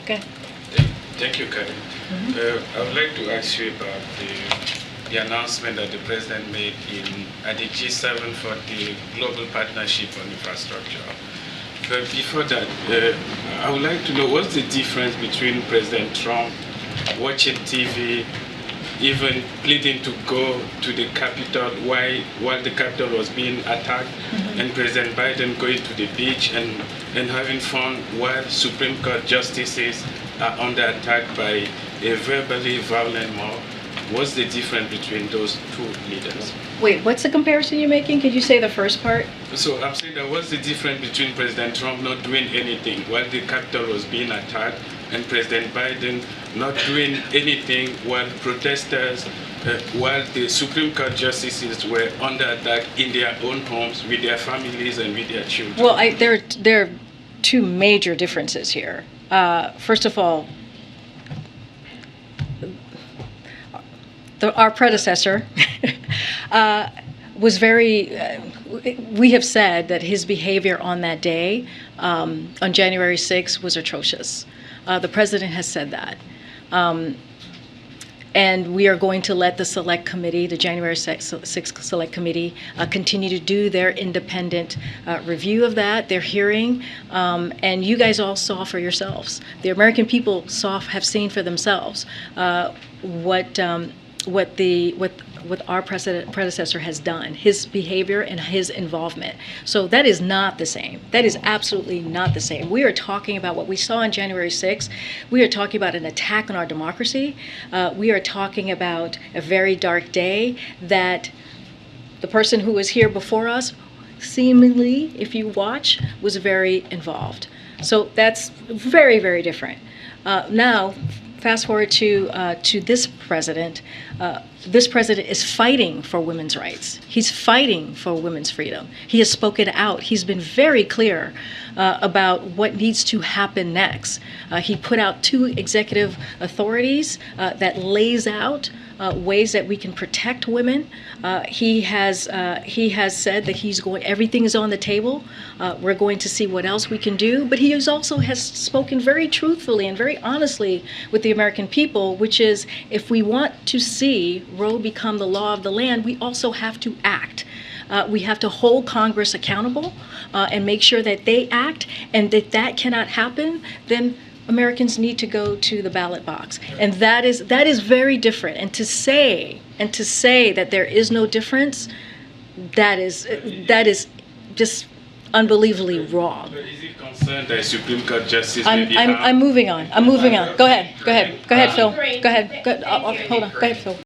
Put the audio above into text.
Okay. Thank you, Karine. I would like to ask you about the announcement that the president made at the G7 for the Global Partnership on Infrastructure. But before that, I would like to know what's the difference between President Trump watching TV, even pleading to go to the Capitol while the Capitol was being attacked, and President Biden going to the beach and having fun while Supreme Court justices are under attack by a verbally violent mob. What's the difference between those two leaders? Wait, what's the comparison you're making? Could you say the first part? So I'm saying that what's the difference between President Trump not doing anything while the Capitol was being attacked and President Biden not doing anything while protesters, while the Supreme Court justices were under attack in their own homes with their families and with their children? Well, there are two major differences here. First of all, our predecessor was very, we have said that his behavior on that day, on January 6th, was atrocious. The president has said that. And we are going to let the Select Committee, the January 6th Select Committee, continue to do their independent review of that, their hearing. And you guys all saw for yourselves. The American people have seen for themselves what our predecessor has done, his behavior and his involvement. So that is not the same. That is absolutely not the same. We are talking about what we saw on January 6th. We are talking about an attack on our democracy. We are talking about a very dark day that the person who was here before us, seemingly, if you watch, was very involved. So that's very, very different. Now, fast forward to this president. This president is fighting for women's rights. He's fighting for women's freedom. He has spoken out. He's been very clear about what needs to happen next. He put out 2 executive authorities that lays out ways that we can protect women. He has said that everything is on the table. We're going to see what else we can do. But he also has spoken very truthfully and very honestly with the American people, which is if we want to see Roe become the law of the land, we also have to act. We have to hold Congress accountable and make sure that they act. And if that cannot happen, then Americans need to go to the ballot box. And that is very different. And to say that there is no difference, that is just unbelievably wrong. But is it concerned that Supreme Court justice I'm moving on. Go ahead, Phil. Hold on. Go ahead, Phil.